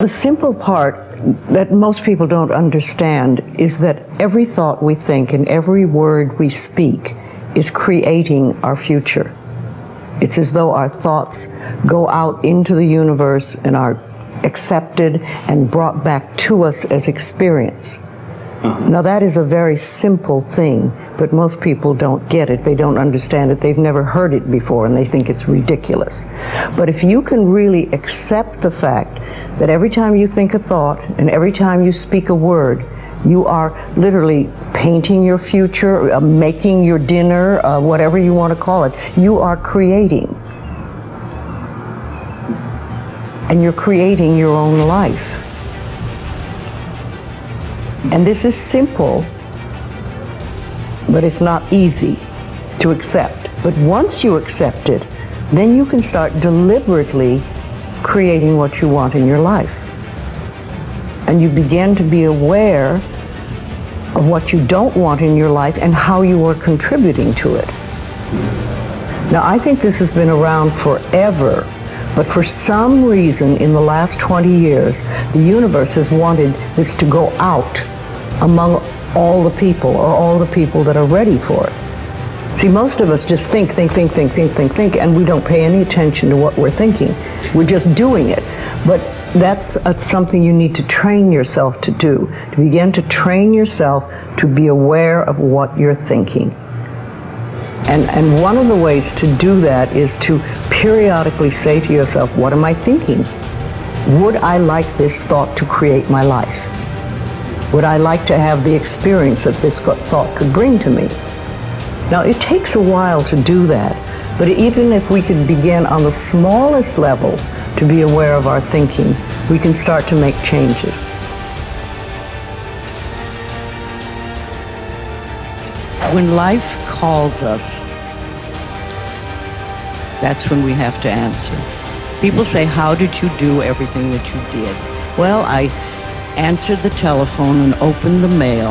The simple part that most people don't understand is that every thought we think and every word we speak is creating our future. It's as though our thoughts go out into the universe and are accepted and brought back to us as experience. Now that is a very simple thing, but most people don't get it. They don't understand it. They've never heard it before and they think it's ridiculous. But if you can really accept the fact that every time you think a thought and every time you speak a word, you are literally painting your future, making your dinner, whatever you want to call it, you are creating. And you're creating your own life. And this is simple, but it's not easy to accept. But once you accept it, then you can start deliberately creating what you want in your life. And you begin to be aware of what you don't want in your life and how you are contributing to it. Now, I think this has been around forever, but for some reason in the last 20 years, the universe has wanted this to go out among all the people, or all the people that are ready for it. See, most of us just think, and we don't pay any attention to what we're thinking. We're just doing it. But that's something you need to train yourself to do, to begin to train yourself to be aware of what you're thinking. And one of the ways to do that is to periodically say to yourself, what am I thinking? Would I like this thought to create my life? Would I like to have the experience that this thought could bring to me? Now, it takes a while to do that, but even if we could begin on the smallest level to be aware of our thinking, we can start to make changes. When life calls us, that's when we have to answer. People say, how did you do everything that you did? Well, I answered the telephone and opened the mail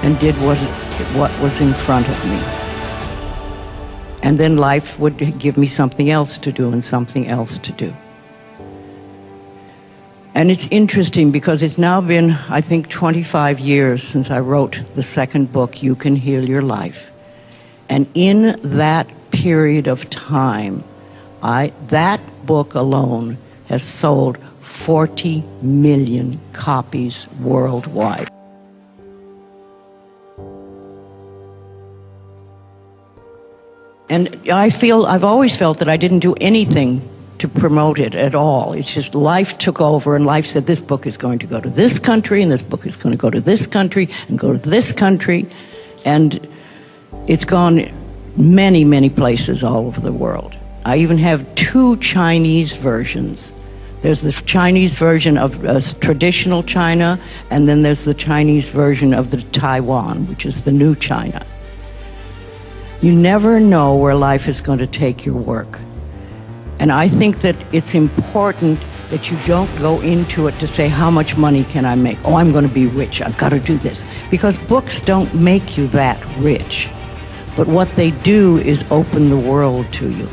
and did what was in front of me. And then life would give me something else to do and something else to do. And it's interesting because it's now been, I think, 25 years since I wrote the second book, You Can Heal Your Life. And in that period of time, that book alone has sold 40 million copies worldwide. And I've always felt that I didn't do anything to promote it at all. It's just life took over, and life said, this book is going to go to this country, and this book is going to go to this country, and go to this country. And it's gone many, many places all over the world. I even have 2 Chinese versions. There's the Chinese version of traditional China, and then there's the Chinese version of the Taiwan, which is the new China. You never know where life is going to take your work. And I think that it's important that you don't go into it to say, how much money can I make? Oh, I'm going to be rich. I've got to do this. Because books don't make you that rich. But what they do is open the world to you.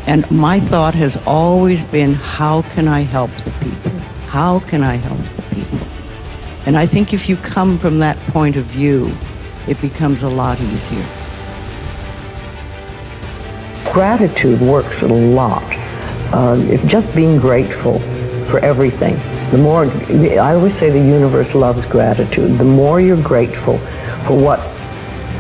And my thought has always been, how can I help the people? How can I help the people? And I think if you come from that point of view, it becomes a lot easier. Gratitude works a lot. If just being grateful for everything. The more, I always say the universe loves gratitude. The more you're grateful for what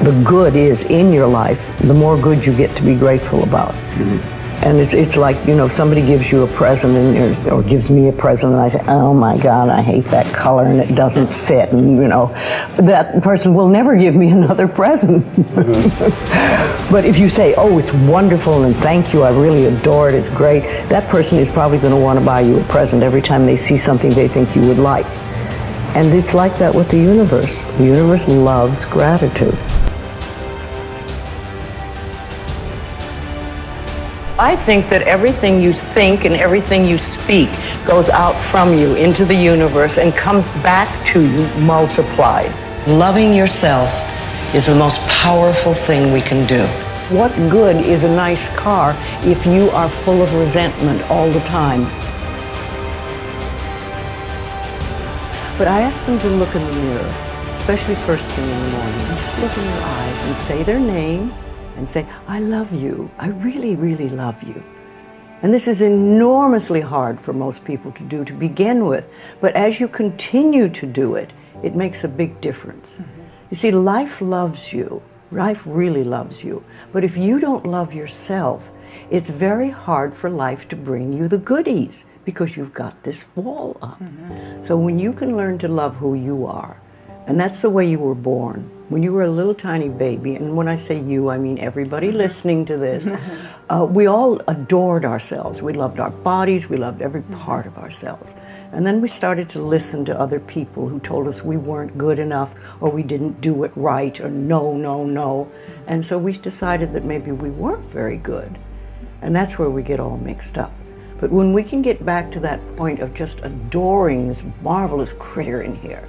the good is in your life, the more good you get to be grateful about. Mm-hmm. And it's like, if somebody gives you a present or gives me a present and I say, oh my God, I hate that color and it doesn't fit, and that person will never give me another present. Mm-hmm. But if you say, oh, it's wonderful and thank you, I really adore it, it's great, that person is probably going to want to buy you a present every time they see something they think you would like. And it's like that with the universe. The universe loves gratitude. I think that everything you think and everything you speak goes out from you into the universe and comes back to you multiplied. Loving yourself is the most powerful thing we can do. What good is a nice car if you are full of resentment all the time? But I ask them to look in the mirror, especially first thing in the morning. Just look in their eyes and say their name and say, I love you. I really, really love you. And this is enormously hard for most people to do to begin with. But as you continue to do it, it makes a big difference. You see, life loves you. Life really loves you. But if you don't love yourself, it's very hard for life to bring you the goodies because you've got this wall up. So when you can learn to love who you are, and that's the way you were born, when you were a little tiny baby, and when I say you, I mean everybody listening to this, we all adored ourselves. We loved our bodies, we loved every part of ourselves. And then we started to listen to other people who told us we weren't good enough, or we didn't do it right, or no, no, no. And so we decided that maybe we weren't very good. And that's where we get all mixed up. But when we can get back to that point of just adoring this marvelous critter in here,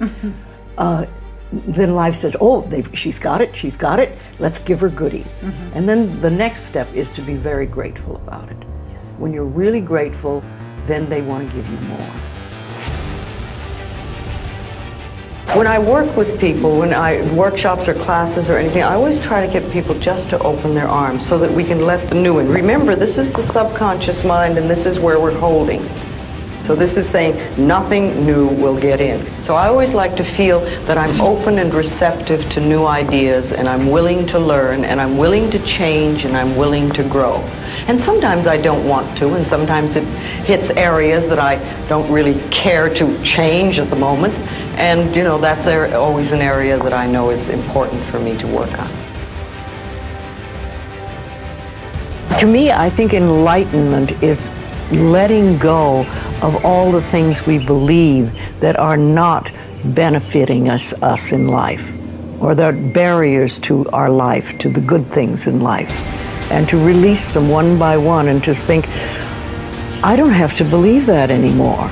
then life says, oh, she's got it, let's give her goodies. And then the next step is to be very grateful about it. Yes. When you're really grateful, then they want to give you more. When I work with people, when I workshops or classes or anything, I always try to get people just to open their arms so that we can let the new in. Remember, this is the subconscious mind, and this is where we're holding. So this is saying nothing new will get in. So I always like to feel that I'm open and receptive to new ideas, and I'm willing to learn, and I'm willing to change, and I'm willing to grow. And sometimes I don't want to, and sometimes it hits areas that I don't really care to change at the moment. And, you know, that's always an area that I know is important for me to work on. To me, I think enlightenment is letting go of all the things we believe that are not benefiting us in life, or that are barriers to our life, to the good things in life, and to release them one by one and to think, I don't have to believe that anymore.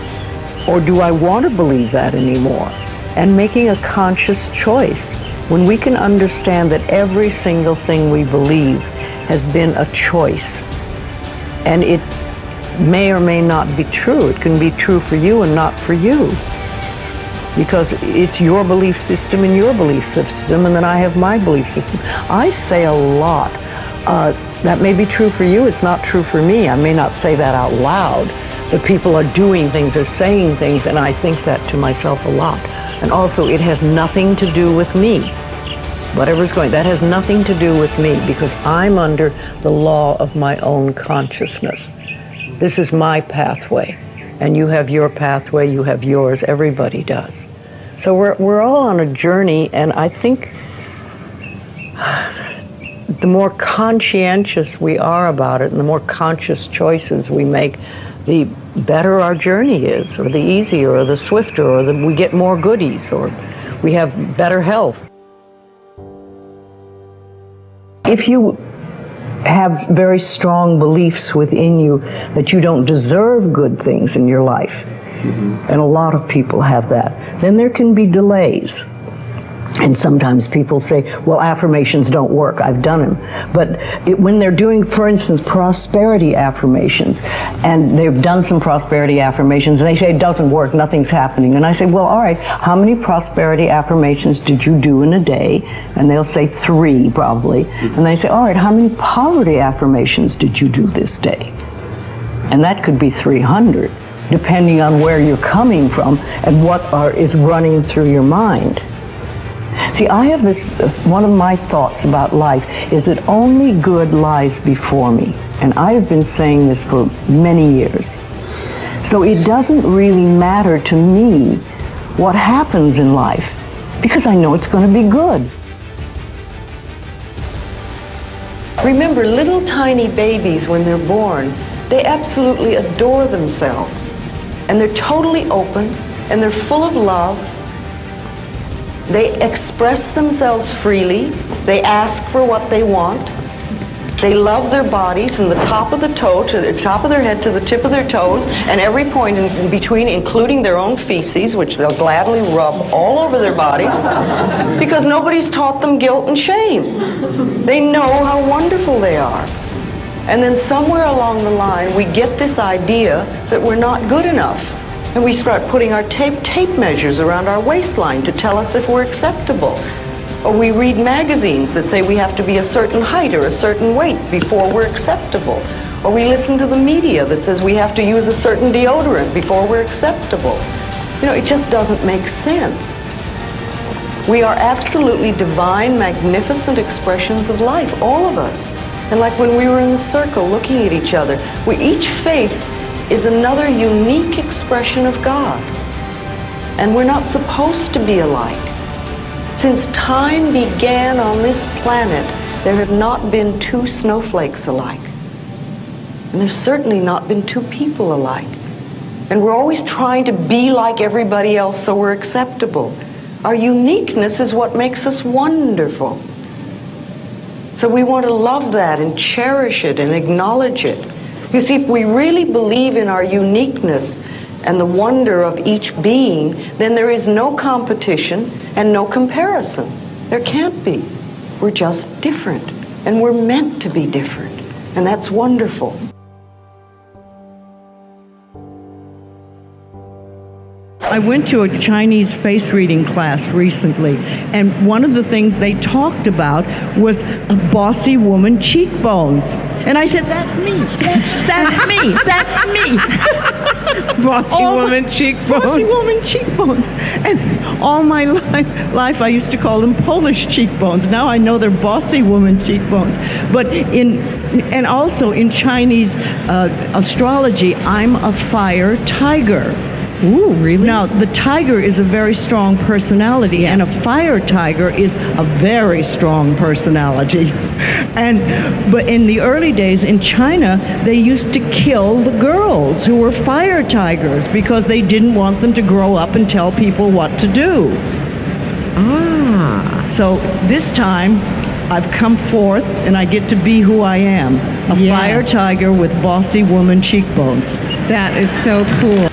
Or do I want to believe that anymore? And making a conscious choice. When we can understand that every single thing we believe has been a choice, and it may or may not be true. It can be true for you and not for you, because it's your belief system and your belief system, and then I have my belief system. I say a lot, that may be true for you, it's not true for me. I may not say that out loud, but people are doing things or saying things, and I think that to myself a lot. And also, it has nothing to do with me. Whatever's going, that has nothing to do with me, because I'm under the law of my own consciousness. This is my pathway, and you have your pathway, you have yours, everybody does. So we're all on a journey, and I think the more conscientious we are about it, and the more conscious choices we make, the better our journey is, or the easier, or the swifter, or we get more goodies, or we have better health. If you have very strong beliefs within you that you don't deserve good things in your life, and a lot of people have that, then there can be delays. And sometimes people say, well, affirmations don't work. I've done them. But when they're doing, for instance, prosperity affirmations, and they've done some prosperity affirmations, and they say it doesn't work, nothing's happening. And I say, well, all right, how many prosperity affirmations did you do in a day? And they'll say 3, probably. And they say, all right, how many poverty affirmations did you do this day? And that could be 300, depending on where you're coming from and what is running through your mind. See, I have this, one of my thoughts about life is that only good lies before me. And I have been saying this for many years. So it doesn't really matter to me what happens in life, because I know it's going to be good. Remember, little tiny babies, when they're born, they absolutely adore themselves. And they're totally open, and they're full of love. They express themselves freely. They ask for what they want. They love their bodies from the top of the toe to the top of their head to the tip of their toes, and every point in between, including their own feces, which they'll gladly rub all over their bodies, because nobody's taught them guilt and shame. They know how wonderful they are. And then somewhere along the line, we get this idea that we're not good enough. And we start putting our tape measures around our waistline to tell us if we're acceptable. Or we read magazines that say we have to be a certain height or a certain weight before we're acceptable. Or we listen to the media that says we have to use a certain deodorant before we're acceptable. You know, it just doesn't make sense. We are absolutely divine, magnificent expressions of life, all of us. And like when we were in the circle looking at each other, each face is another unique expression of God. And we're not supposed to be alike. Since time began on this planet, there have not been two snowflakes alike. And there's certainly not been two people alike. And we're always trying to be like everybody else so we're acceptable. Our uniqueness is what makes us wonderful. So we want to love that and cherish it and acknowledge it. You see, if we really believe in our uniqueness and the wonder of each being, then there is no competition and no comparison. There can't be. We're just different, and we're meant to be different, and that's wonderful. I went to a Chinese face reading class recently, and one of the things they talked about was a bossy woman cheekbones. And I said, that's me. That's me. That's me. Bossy woman cheekbones. Bossy woman cheekbones. And all my life I used to call them Polish cheekbones. Now I know they're bossy woman cheekbones. But and also in Chinese astrology, I'm a fire tiger. Ooh, really? Now, the tiger is a very strong personality, and a fire tiger is a very strong personality. But in the early days in China, they used to kill the girls who were fire tigers because they didn't want them to grow up and tell people what to do. So this time, I've come forth and I get to be who I am, a fire tiger with bossy woman cheekbones. That is so cool.